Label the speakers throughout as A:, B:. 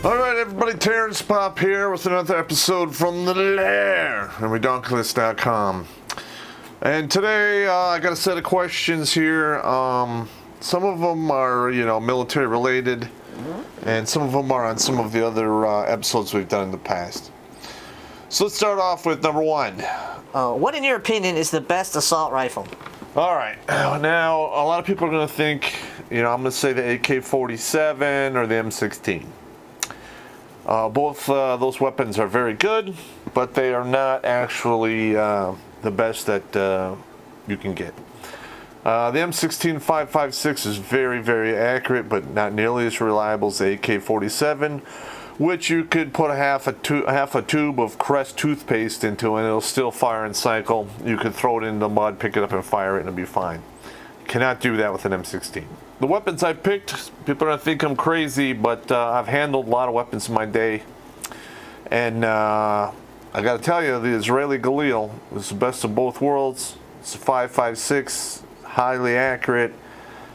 A: Alright everybody, Terrence Popp here with another episode from the Lair and Redonkulous.com. And today I got a set of questions here. Some of them are, military related, and some of them are on some of the other episodes we've done in the past. So let's start off with number one.
B: What, in your opinion, is the best assault rifle?
A: Alright, now a lot of people are going to think, I'm going to say the AK-47 or the M16. Both those weapons are very good, but they are not actually the best that you can get. The M16 5.56 is very, very accurate, but not nearly as reliable as the AK-47, which you could put half a tube of Crest toothpaste into and it'll still fire and cycle. You could throw it in the mud, pick it up and fire it and it'll be fine. Cannot do that with an M16. The weapons I picked, people are going to think I'm crazy, but I've handled a lot of weapons in my day. And I got to tell you, the Israeli Galil is the best of both worlds. It's a 5.56, highly accurate,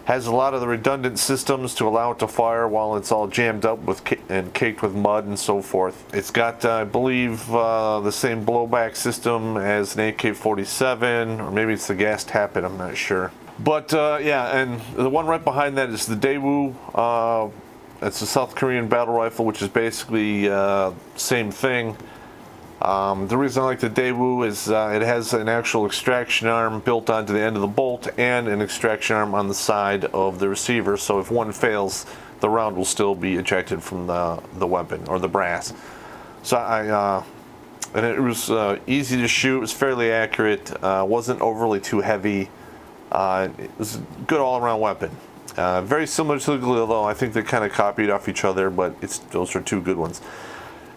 A: has a lot of the redundant systems to allow it to fire while it's all jammed up and caked with mud and so forth. It's got, I believe, the same blowback system as an AK-47, or maybe it's the gas tappet, I'm not sure. But yeah, and the one right behind that is the Daewoo. It's a South Korean battle rifle, which is basically same thing. The reason I like the Daewoo is it has an actual extraction arm built onto the end of the bolt and an extraction arm on the side of the receiver. So if one fails, the round will still be ejected from the weapon or the brass. So and it was easy to shoot. It was fairly accurate. Wasn't overly too heavy. It was a good all-around weapon. Very similar to the Galil, though. I think they kind of copied off each other, but those are two good ones.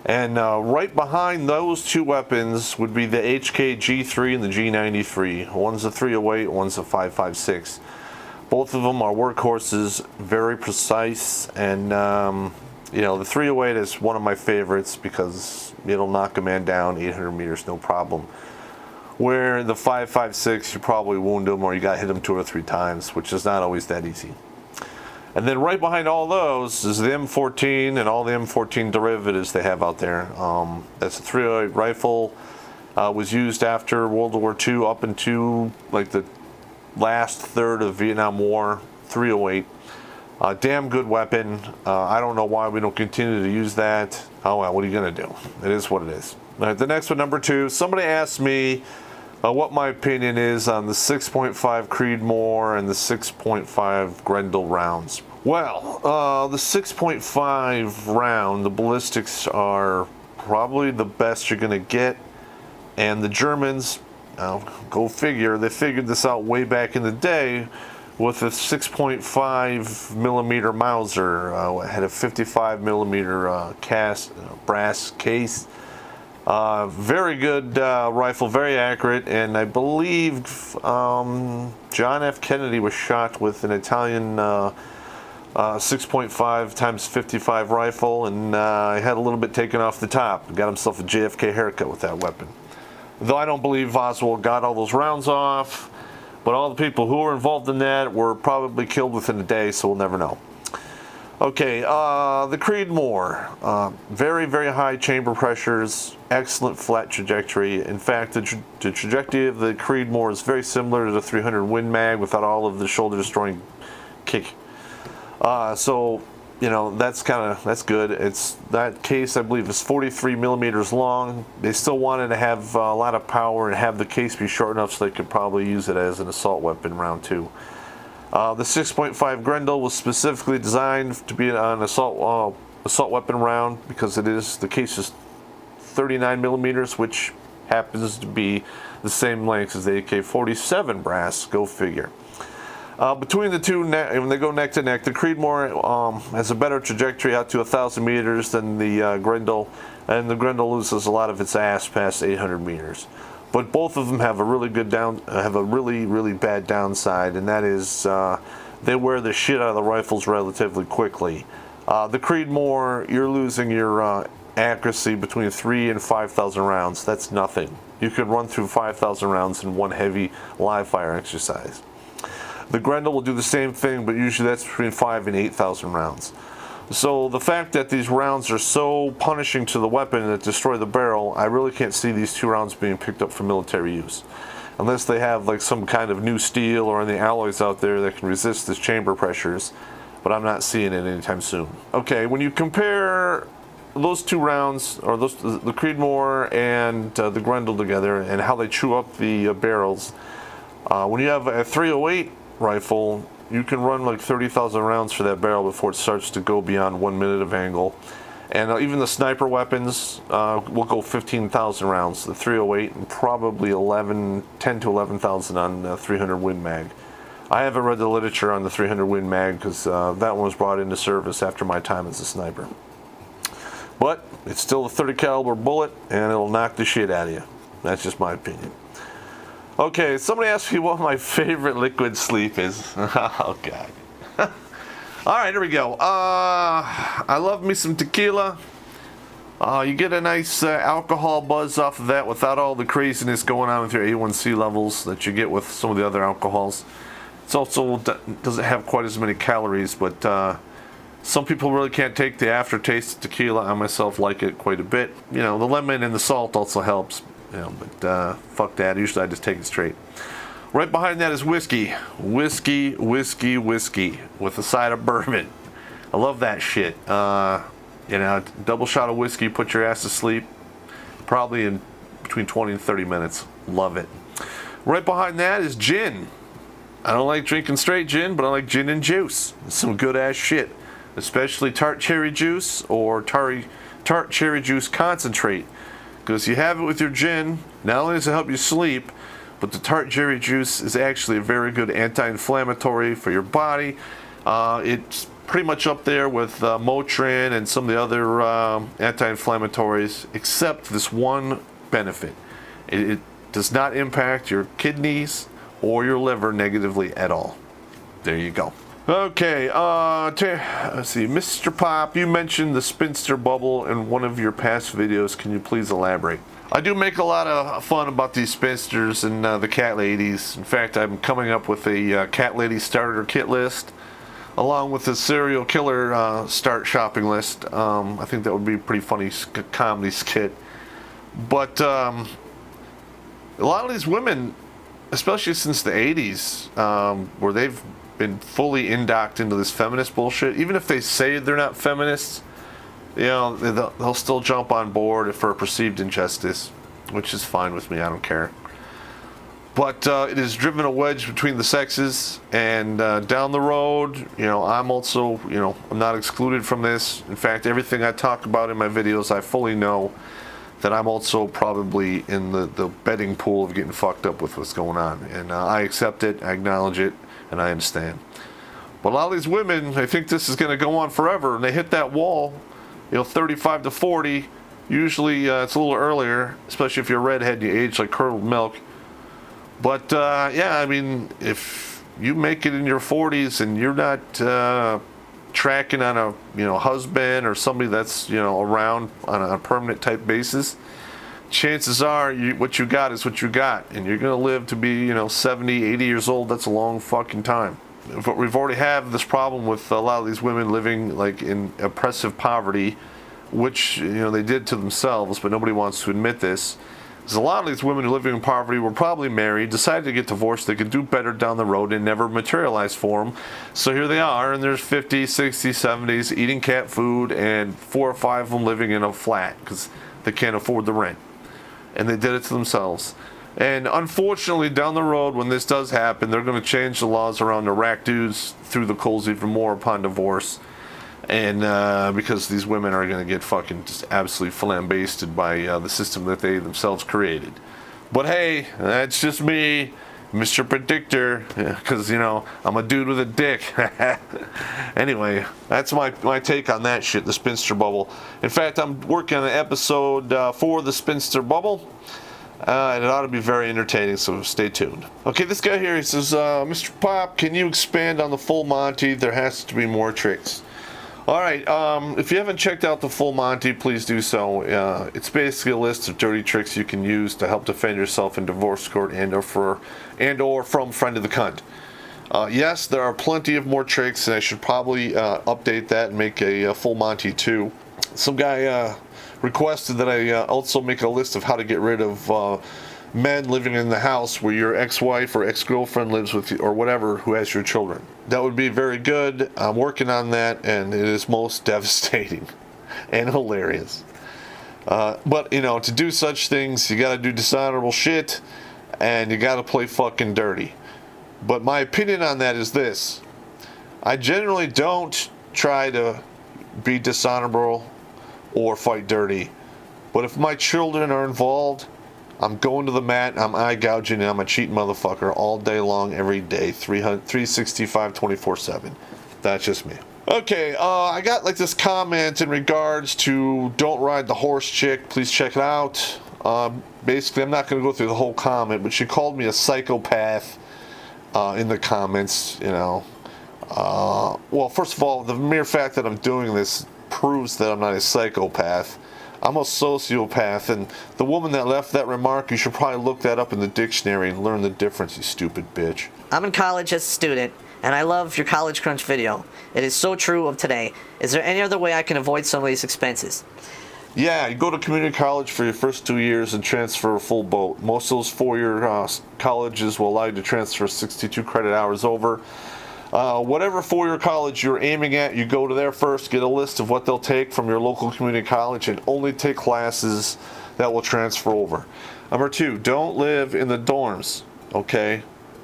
A: And right behind those two weapons would be the HK G3 and the G93. One's a 308, one's a 5.56. Both of them are workhorses, very precise, and the 308 is one of my favorites because it'll knock a man down 800 meters, no problem. Where the 5.56, you probably wound them or you got hit them 2 or 3 times, which is not always that easy. And then right behind all those is the M14 and all the M14 derivatives they have out there. That's a 308 rifle. Was used after World War II up into like the last third of the Vietnam War. 308. Damn good weapon. I don't know why we don't continue to use that. Oh well, what are you going to do? It is what it is. All right, the next one, number 2. Somebody asked me what my opinion is on the 6.5 Creedmoor and the 6.5 Grendel rounds. Well, the 6.5 round, the ballistics are probably the best you're going to get. And the Germans, go figure, they figured this out way back in the day with a 6.5 millimeter Mauser. It had a 55 millimeter brass case. Very good rifle, very accurate, and I believe John F. Kennedy was shot with an Italian 6.5 times 55 rifle, and he had a little bit taken off the top. Got himself a JFK haircut with that weapon. Though I don't believe Oswald got all those rounds off, but all the people who were involved in that were probably killed within a day, so we'll never know. Okay, the Creedmoor, very, very high chamber pressures, excellent flat trajectory. In fact, the trajectory of the Creedmoor is very similar to the 300 Win Mag without all of the shoulder-destroying kick. So, that's good. That case, I believe, is 43 millimeters long. They still wanted to have a lot of power and have the case be short enough so they could probably use it as an assault weapon round 2. The 6.5 Grendel was specifically designed to be an assault weapon round because the case is 39 millimeters, which happens to be the same length as the AK-47 brass. Go figure. Between the two, when they go neck to neck, the Creedmoor has a better trajectory out to 1,000 meters than the Grendel, and the Grendel loses a lot of its ass past 800 meters. But both of them have a really really bad downside, and that is they wear the shit out of the rifles relatively quickly. The Creedmoor, you're losing your accuracy between 3,000 and 5,000 rounds. That's nothing. You could run through 5,000 rounds in one heavy live fire exercise. The Grendel will do the same thing, but usually that's between 5,000 and 8,000 rounds. So the fact that these rounds are so punishing to the weapon that destroy the barrel, I really can't see these 2 rounds being picked up for military use. Unless they have like some kind of new steel or any alloys out there that can resist this chamber pressures. But I'm not seeing it anytime soon. Okay, when you compare those 2 rounds, or the Creedmoor and the Grendel together, and how they chew up the barrels, when you have a 308 rifle, you can run like 30,000 rounds for that barrel before it starts to go beyond 1 minute of angle. And even the sniper weapons will go 15,000 rounds. The 308 and probably 10 to 11,000 on 300 Win Mag. I haven't read the literature on the 300 Win Mag because that one was brought into service after my time as a sniper. But it's still a 30 caliber bullet, and it'll knock the shit out of you. That's just my opinion. Okay, somebody asked me what my favorite liquid sleep is. Oh, God. All right, here we go. I love me some tequila. You get a nice alcohol buzz off of that without all the craziness going on with your A1C levels that you get with some of the other alcohols. It also doesn't have quite as many calories, but some people really can't take the aftertaste of tequila. I myself like it quite a bit. You know, the lemon and the salt also helps. You know, but fuck that. Usually I just take it straight. Right behind that is whiskey. Whiskey with a side of bourbon. I love that shit. You know, double shot of whiskey, put your ass to sleep. Probably in between 20 and 30 minutes. Love it. Right behind that is gin. I don't like drinking straight gin, but I like gin and juice. It's some good ass shit. Especially tart cherry juice or tart cherry juice concentrate. Because you have it with your gin, not only does it help you sleep, but the tart cherry juice is actually a very good anti-inflammatory for your body. It's pretty much up there with Motrin and some of the other anti-inflammatories, except this one benefit. It does not impact your kidneys or your liver negatively at all. There you go. Okay, let's see. Mr. Popp, you mentioned the spinster bubble in one of your past videos. Can you please elaborate? I do make a lot of fun about these spinsters and the cat ladies. In fact, I'm coming up with a cat lady starter kit list, along with a serial killer start shopping list. I think that would be a pretty funny comedy skit. But a lot of these women, especially since the 80s, where they've been fully indocked into this feminist bullshit, even if they say they're not feminists, you know, they'll still jump on board for a perceived injustice, which is fine with me. I don't care. But it has driven a wedge between the sexes, and down the road, you know, I'm also, you know, I'm not excluded from this. In fact, everything I talk about in my videos, I fully know that I'm also probably in the betting pool of getting fucked up with what's going on. And I accept it, I acknowledge it, and I understand. But a lot of these women, they think this is going to go on forever, and they hit that wall, you know, 35 to 40. Usually it's a little earlier, especially if you're a redhead and you age like curdled milk. But yeah, I mean, if you make it in your 40s and you're not tracking on a, you know, husband or somebody that's, you know, around on a permanent type basis, chances are what you got is what you got, and you're going to live to be, you know, 70, 80 years old. That's a long fucking time. But we've already had this problem with a lot of these women living like in oppressive poverty, which, you know, they did to themselves, but nobody wants to admit this. Because a lot of these women who living in poverty were probably married, decided to get divorced, they could do better down the road, and never materialized for them. So here they are in their 50s, 60s, 70s, eating cat food, and 4 or 5 of them living in a flat because they can't afford the rent. And they did it to themselves. And unfortunately, down the road, when this does happen, they're going to change the laws around the rack dudes through the coals even more upon divorce. And because these women are going to get fucking just absolutely flambasted by the system that they themselves created. But hey, that's just me, Mr. Predictor, because, you know, I'm a dude with a dick. Anyway, that's my take on that shit, the spinster bubble. In fact, I'm working on an episode for the spinster bubble. And it ought to be very entertaining, so stay tuned. Okay, this guy here, he says, Mr. Popp, can you expand on the full Monty? There has to be more tricks. All right, if you haven't checked out the full Monty, please do so. It's basically a list of dirty tricks you can use to help defend yourself in divorce court and or from friend of the cunt. Yes, there are plenty of more tricks, and I should probably update that and make a full Monty 2. Some guy requested that I also make a list of how to get rid of men living in the house where your ex-wife or ex-girlfriend lives with you, or whatever, who has your children. That would be very good. I'm working on that, and it is most devastating and hilarious. But, you know, to do such things, you gotta do dishonorable shit, and you gotta play fucking dirty. But my opinion on that is this. I generally don't try to be dishonorable or fight dirty. But if my children are involved, I'm going to the mat, I'm eye gouging, and I'm a cheating motherfucker all day long, every day, 365, 24/7. That's just me. Okay, I got like this comment in regards to don't ride the horse chick. Please check it out. Basically, I'm not going to go through the whole comment, but she called me a psychopath in the comments, you know. Well, first of all, the mere fact that I'm doing this proves that I'm not a psychopath. I'm a sociopath, and the woman that left that remark, you should probably look that up in the dictionary and learn the difference, you stupid bitch.
B: I'm in college as a student, and I love your College Crunch video. It is so true of today. Is there any other way I can avoid some of these expenses?
A: Yeah, you go to community college for your first 2 years and transfer a full boat. Most of those four-year colleges will allow you to transfer 62 credit hours over. Whatever four-year college you're aiming at, you go to there first, get a list of what they'll take from your local community college, and only take classes that will transfer over. Number 2, don't live in the dorms, okay?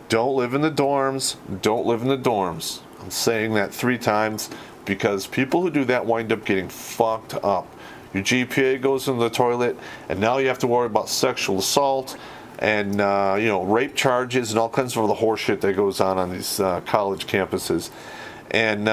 A: Don't live in the dorms. Don't live in the dorms. I'm saying that 3 times because people who do that wind up getting fucked up. Your GPA goes in the toilet, and now you have to worry about sexual assault and you know, rape charges and all kinds of other horse shit that goes on these college campuses. And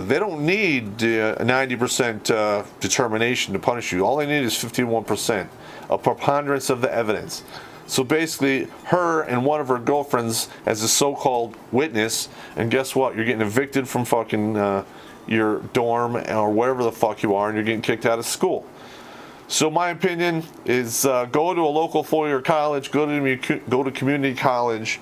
A: they don't need 90% determination to punish you. All they need is 51%, a preponderance of the evidence. So basically, her and one of her girlfriends as a so-called witness, and guess what? You're getting evicted from fucking your dorm or wherever the fuck you are, and you're getting kicked out of school. So my opinion is go to a local four-year college, go to community college.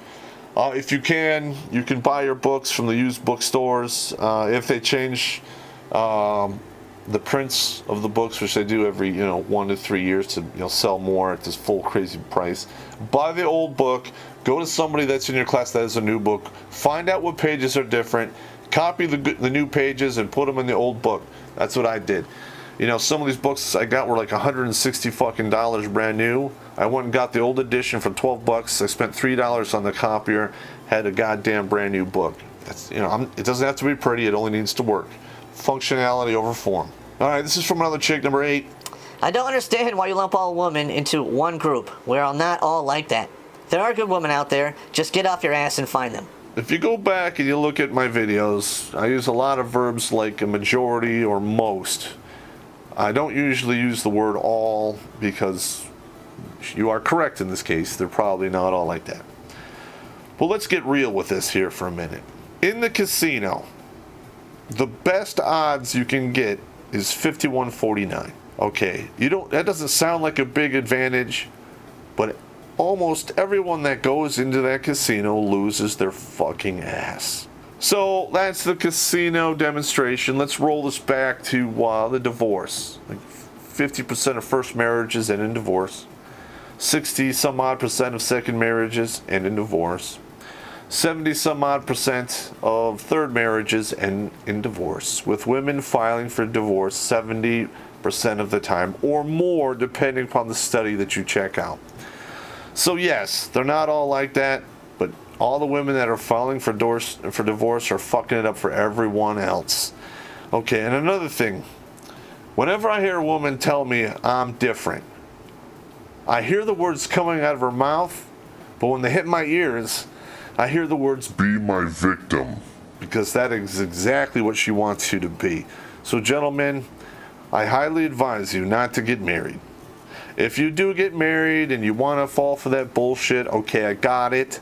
A: If you can buy your books from the used bookstores. If they change the prints of the books, which they do every 1 to 3 years to sell more at this full crazy price, buy the old book. Go to somebody that's in your class that has a new book. Find out what pages are different. Copy the new pages and put them in the old book. That's what I did. Some of these books I got were like $160 fucking brand new. I went and got the old edition for $12. I spent $3 on the copier. Had a goddamn brand new book. That's it doesn't have to be pretty. It only needs to work. Functionality over form. All right, this is from another chick, number 8.
B: I don't understand why you lump all women into one group. We're all not all like that. There are good women out there. Just get off your ass and find them.
A: If you go back and you look at my videos, I use a lot of verbs like a majority or most. I don't usually use the word all because you are correct in this case. They're probably not all like that. Well, let's get real with this here for a minute. In the casino, the best odds you can get is 51.49. Okay, that doesn't sound like a big advantage, but almost everyone that goes into that casino loses their fucking ass. So that's the casino demonstration. Let's roll this back to the divorce. Like 50% of first marriages end in divorce. 60 some odd percent of second marriages end in divorce. 70 some odd percent of third marriages end in divorce, with women filing for divorce 70% of the time or more, depending upon the study that you check out. So yes, they're not all like that, but all the women that are filing for divorce are fucking it up for everyone else. Okay, and another thing, whenever I hear a woman tell me I'm different, I hear the words coming out of her mouth, but when they hit my ears, I hear the words, "Be my victim," because that is exactly what she wants you to be. So gentlemen, I highly advise you not to get married. If you do get married and you want to fall for that bullshit, okay, I got it.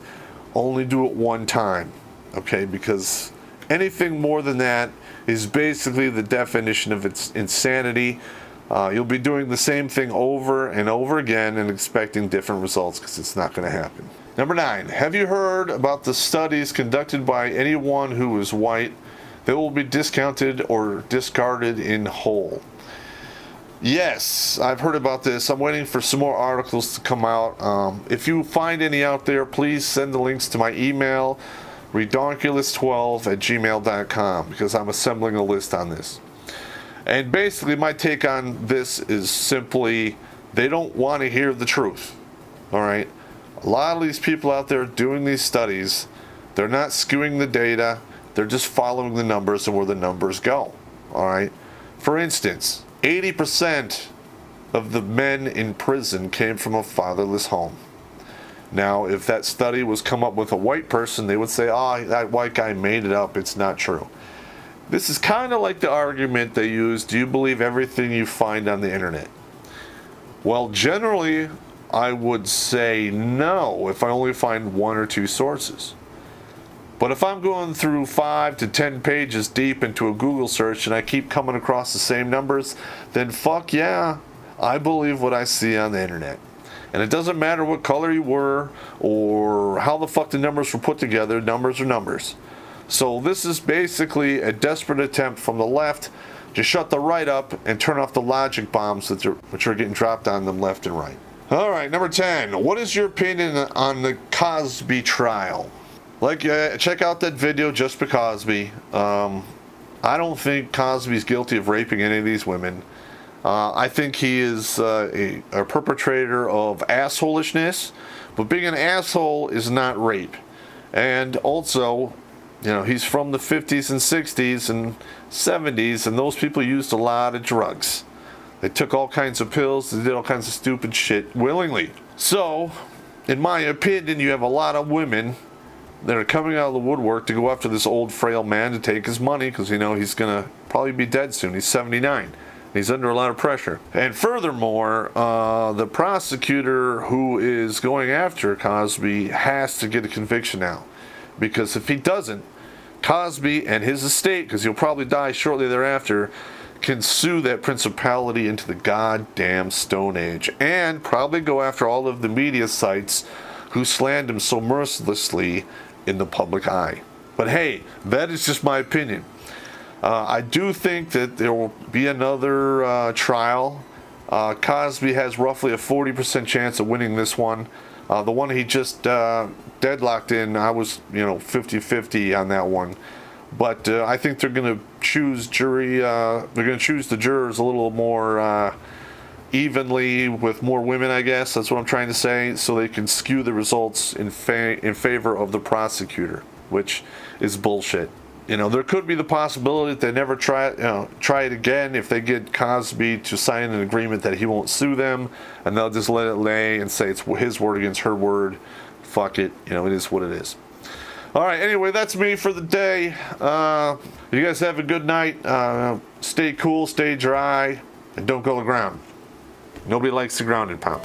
A: Only do it one time, okay? Because anything more than that is basically the definition of its insanity. You'll be doing the same thing over and over again and expecting different results because it's not going to happen. Number 9, have you heard about the studies conducted by anyone who is white that will be discounted or discarded in whole? Yes, I've heard about this. I'm waiting for some more articles to come out. If you find any out there, please send the links to my email, redonkulous12@gmail.com, because I'm assembling a list on this. And basically my take on this is simply they don't want to hear the truth. All right? A lot of these people out there doing these studies, they're not skewing the data, they're just following the numbers and where the numbers go. All right? For instance, 80% of the men in prison came from a fatherless home. Now, if that study was come up with a white person, they would say, oh, that white guy made it up, it's not true. This is kind of like the argument they use, do you believe everything you find on the internet? Well, generally, I would say no if I only find 1 or 2 sources. But if I'm going through 5 to 10 pages deep into a Google search and I keep coming across the same numbers, then fuck yeah, I believe what I see on the internet. And it doesn't matter what color you were or how the fuck the numbers were put together, numbers are numbers. So this is basically a desperate attempt from the left to shut the right up and turn off the logic bombs which are getting dropped on them left and right. All right, number 10. What is your opinion on the Cosby trial? Check out that video, Just for Cosby. I don't think Cosby's guilty of raping any of these women. I think he is a perpetrator of assholishness, but being an asshole is not rape. And also, he's from the 50s and 60s and 70s, and those people used a lot of drugs. They took all kinds of pills, they did all kinds of stupid shit willingly. So, in my opinion, you have a lot of women that are coming out of the woodwork to go after this old frail man to take his money because he's going to probably be dead soon. He's 79. He's under a lot of pressure. And furthermore, the prosecutor who is going after Cosby has to get a conviction now. Because if he doesn't, Cosby and his estate, because he'll probably die shortly thereafter, can sue that principality into the goddamn Stone Age and probably go after all of the media sites who slandered him so mercilessly in the public eye. But hey, that is just my opinion. I do think that there will be another trial. Cosby has roughly a 40% chance of winning this one. The one he just deadlocked in, I was 50-50 on that one. But I think they're going to choose the jurors a little more evenly with more women, I guess. That's what I'm trying to say, so they can skew the results in favor of the prosecutor, which is bullshit. There could be the possibility that they never try it again if they get Cosby to sign an agreement that he won't sue them, and they'll just let it lay and say it's his word against her word. Fuck it, it is what it is. All right, anyway, that's me for the day. You guys have a good night. Stay cool, stay dry, and don't go to the ground. Nobody likes the grounded pound.